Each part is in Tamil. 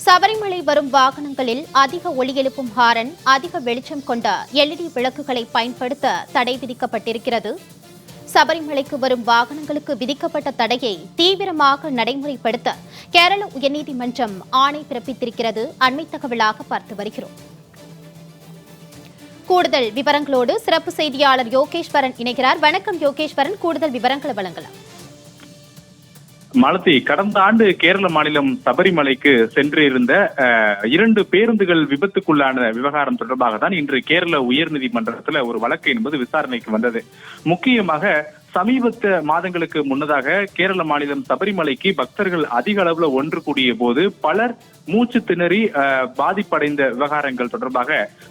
சபரிமலை வரும் வாகனங்களில் அதிக ஒலி எழுப்பும் ஹாரன், அதிக வெளிச்சம் கொண்ட எல்இடி விளக்குகளை பயன்படுத்த தடை விதிக்கப்பட்டிருக்கிறது. சபரிமலைக்கு வரும் வாகனங்களுக்கு விதிக்கப்பட்ட தடையை தீவிரமாக நடைமுறைப்படுத்த கேரள உயர்நீதிமன்றம் ஆணை பிறப்பித்திருக்கிறது. அண்மை தகவலாக பார்த்து வருகிறோம். கூடுதல் விவரங்களோடு சிறப்பு செய்தியாளர் யோகேஸ்வரன் இணைகிறார். வணக்கம் யோகேஸ்வரன், கூடுதல் விவரங்களை வழங்கலாம். மாலதி, கடந்த ஆண்டு கேரள மாநிலம் சபரிமலைக்கு சென்றிருந்த 2 பேருந்துகள் விபத்துக்குள்ளான விவகாரம் தொடர்பாக தான் இன்று கேரள உயர்நீதிமன்றத்துல ஒரு வழக்கு என்பது விசாரணைக்கு வந்தது. முக்கியமாக சமீபத்த மாதங்களுக்கு முன்னதாக கேரள மாநிலம் சபரிமலைக்கு பக்தர்கள் அதிக அளவுல ஒன்று கூடிய போது பலர் மூச்சு திணறி பாதிப்படைந்த விவகாரங்கள் தொடர்பாக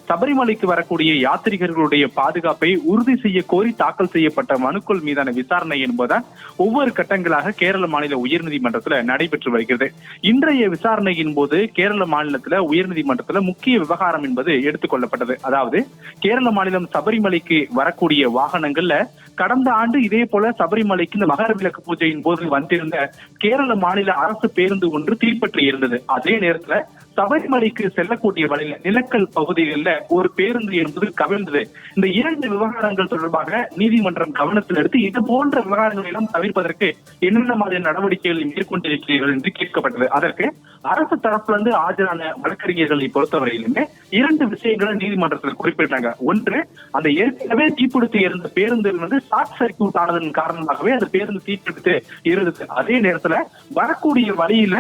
சபரிமலைக்கு வரக்கூடிய யாத்ரீகர்களுடைய பாதுகாப்பை உறுதி செய்ய கோரி தாக்கல் செய்யப்பட்ட மனுக்கள் மீதான விசாரணை என்பதுதான் ஒவ்வொரு கட்டங்களாக கேரள மாநில உயர்நீதிமன்றத்துல நடைபெற்று வருகிறது. இன்றைய விசாரணையின் போது கேரள மாநிலத்துல உயர்நீதிமன்றத்துல முக்கிய விவகாரம் என்பது எடுத்துக் கொள்ளப்பட்டது. அதாவது கேரள மாநிலம் சபரிமலைக்கு வரக்கூடிய வாகனங்கள்ல கடந்த ஆண்டு இதே போல சபரிமலைக்கு இந்த மகர விளக்கு பூஜையின் போது வந்திருந்த கேரள மாநில அரசு பேருந்து ஒன்று தீப்பற்றி இருந்தது. அதே நேரத்துல சபரிமலைக்கு செல்லக்கூடிய வழியில நிலக்கல் பகுதிகளில் ஒரு பேருந்து என்பது கவிழ்ந்தது. இந்த 2 விவகாரங்கள் தொடர்பாக நீதிமன்றம் கவனத்தில் எடுத்து இது போன்ற விவகாரங்களை எல்லாம் தவிர்ப்பதற்கு என்னென்ன மாதிரியான நடவடிக்கைகளை மேற்கொண்டிருக்கிறீர்கள் என்று கேட்கப்பட்டது. அதற்கு அரசு தரப்பிலிருந்து ஆஜரான வழக்கறிஞர்களை பொறுத்தவரையிலுமே 2 விஷயங்களை நீதிமன்றத்தில் குறிப்பிட்டாங்க. ஒன்று, அந்த ஏற்கனவே தீப்பிடித்து இருந்த பேருந்து ஷார்ட் சர்க்கியூட் ஆனதன் காரணமாகவே அந்த பேருந்து தீப்பிடித்து இருந்தது. அதே நேரத்துல வரக்கூடிய வழியில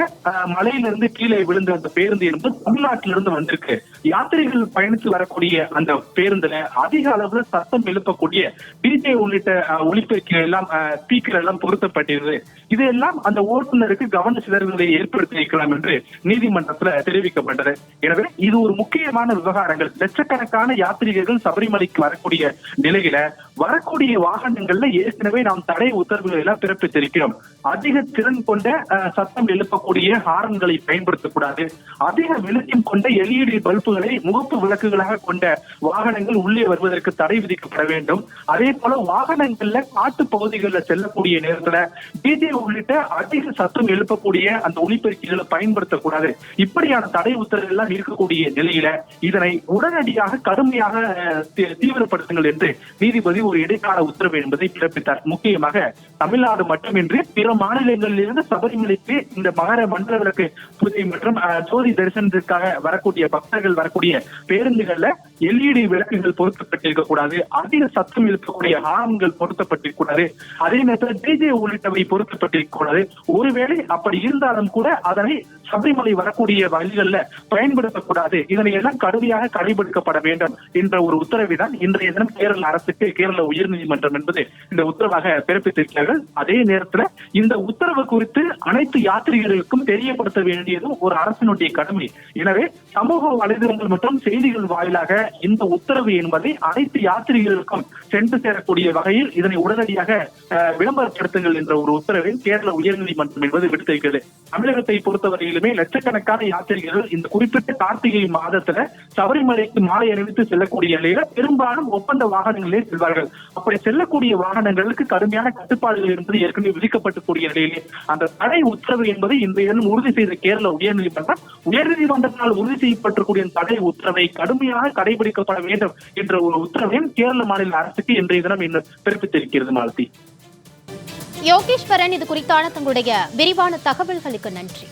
மலையிலிருந்து கீழே விழுந்த அந்த பேருந்து என்பது தமிழ்நாட்டிலிருந்து வந்திருக்கு. யாத்திரைகள் பயணித்து வரக்கூடிய அந்த பேருந்துல அதிக அளவுல சத்தம் எழுப்பக்கூடிய டிஜே உள்ளிட்ட ஒலிபெருக்கிகள் எல்லாம் ஸ்பீக்கர் எல்லாம் பொருத்தப்பட்டிருந்தது. இதெல்லாம் அந்த ஓட்டுநருக்கு கவன சிதறல்களை ஏற்படுத்தி இருக்கலாம் என்று நீதிமன்றத்துல தெரிவிக்கப்பட்டது. எனவே இது ஒரு முக்கியமான விவகாரங்கள். லட்சக்கணக்கான யாத்திரிகர்கள் சபரிமலைக்கு வரக்கூடிய நிலையில வரக்கூடிய வாகனங்கள்ல ஏற்கனவே நாம் தடை உத்தரவுகளை எல்லாம் பிறப்பித்திருக்கிறோம். அதிக திறன் கொண்ட சத்தம் எழுப்பக்கூடிய ஹாரன்களை பயன்படுத்தக்கூடாது. அதிக வெளிச்சம் கொண்ட எல்இடி பல்புகளை முகப்பு விளக்குகளாக கொண்ட வாகனங்கள் உள்ளே வருவதற்கு தடை விதிக்கப்பட வேண்டும். அதே போல வாகனங்கள்ல காட்டு பகுதிகளில் செல்லக்கூடிய நேரத்துல டிஜே உள்ளிட்ட அதிக சத்தம் எழுப்பக்கூடிய அந்த ஒலிபெருக்கிகளை பயன்படுத்தக்கூடாது. இப்படியான தடை உத்தரவு எல்லாம் இருக்கக்கூடிய நிலையில இதனை உடனடியாக கடுமையாக தீவிரப்படுத்துங்கள் என்று நீதிபதி ஒரு இடைக்கால உத்தரவு என்பதை பிறப்பித்தார். முக்கியமாக தமிழ்நாடு மட்டுமின்றி பிற மாநிலங்களில் இருந்து சபரிமலைக்கு இந்த மகர மண்டல விளக்கு பூஜை மற்றும் ஜோதி தரிசனத்திற்காக வரக்கூடிய பக்தர்கள் வரக்கூடிய பேருந்துகள்ல எல்இடி விளக்குகள் பொருத்தப்பட்டிருக்க கூடாது. அதிக சத்தம் எழுப்பக்கூடிய ஹாரன்கள் பொருத்தப்பட்டிருக்க கூடாது. அதே நேரத்தில் டிஜே உள்ளிட்டவை பொருத்தப்பட்டிருக்க கூடாது. ஒருவேளை அப்படி இருந்தாலும் கூட அதனை சபரிமலை வரக்கூடிய வழிகளில் பயன்படுத்தக்கூடாது. இதனை எல்லாம் கடுமையாக கடைபிடிக்கப்பட வேண்டும் என்ற ஒரு உத்தரவை தான் இன்றைய தினம் கேரள அரசுக்கு கேரள உயர்நீதிமன்றம் என்பது இந்த உத்தரவாக பிறப்பித்திருக்கிறார்கள். அதே நேரத்தில் இந்த உத்தரவு குறித்து அனைத்து யாத்திரிகர்களுக்கும் தெரியப்படுத்த வேண்டியதும் ஒரு அரசினுடைய கடமை. எனவே சமூக வலைதளங்கள் மற்றும் செய்திகள் வாயிலாக இந்த உத்தரவு என்பதை அனைத்து யாத்திரிகர்களுக்கும் சென்று சேரக்கூடிய வகையில் இதனை உடனடியாக விளம்பரப்படுத்துங்கள் என்ற ஒரு உத்தரவை கேரள உயர்நீதிமன்றம் என்பது விடுத்திருக்கிறது. தமிழகத்தை பொறுத்தவரையிலுமே லட்சக்கணக்கான யாத்திரிகர்கள் இந்த குறிப்பிட்ட கார்த்திகை மாதத்துல சபரிமலைக்கு மாலை அணிவித்து செல்லக்கூடிய நிலையில பெரும்பாலும் ஒப்பந்த வாகனங்களே செல்வார்கள். அப்படி செல்லக்கூடிய வாகனங்களுக்கு கடுமையான கட்டுப்பாடுகள் என்பது ஏற்கனவே விதிக்கப்பட்டக்கூடிய நிலையிலே அந்த தடை உத்தரவு என்பதை இன்றைய தினம் உறுதி செய்த கேரள உயர்நீதிமன்றத்தால் உறுதி செய்யப்பட்டிருக்கூடிய தடை உத்தரவை கடுமையாக கடைபிடிக்கப்பட வேண்டும் என்ற ஒரு உத்தரவையும் கேரள மாநில அரசுக்கு இன்றைய தினம் பிறப்பித்திருக்கிறது. மாலதி, யோகேஸ்வரன், இது குறித்தான தங்களுடைய விரிவான தகவல்களுக்கு நன்றி.